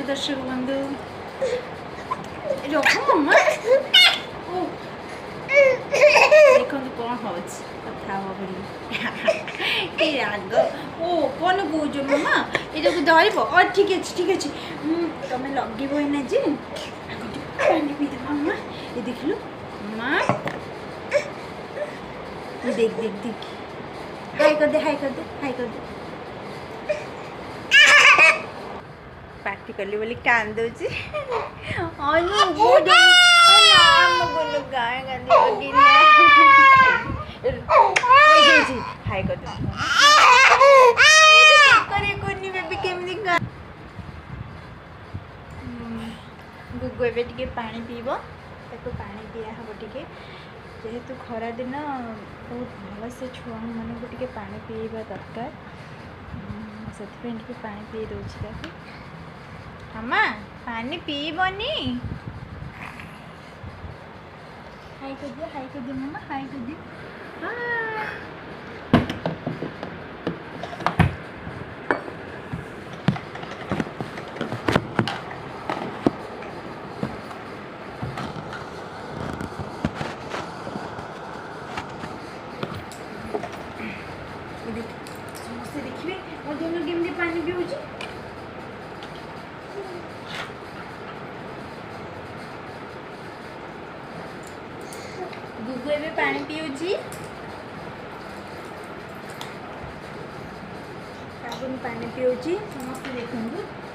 दर्शक बंधु रख मम्मा देखो कौन हो कथा बोली राग ओ कौन कौच मामा ये धरब और ठीक अच्छे तुम लगे ना जे पानी पी दे मामा ये देख लो मामा देख देख देख हाय कर दे हाय कर दे हाय कर दे पार्टी कली बोली कांदुची अनु बहुत नाम बोलो गाय गांधी बगिना हाय कर दे करे कोनी बेबी केमनी गा गुगु एबे टिके पानी पीबो ताको पानी पिया हबो टिके जेहेतु खरा दिन बहुत भल से छुआ मन को टिके पानी पीवा दरकार से पानी पी दूसरी ताकि अम्मा पानी पीबनी हाय कर दे मम्मा हाय कर दे समस्ते देखिए दोनों केमती पानी पीऊँ गुगु एबे पानी पीऊँ साबुन पानी पीऊँ समस्ते देखु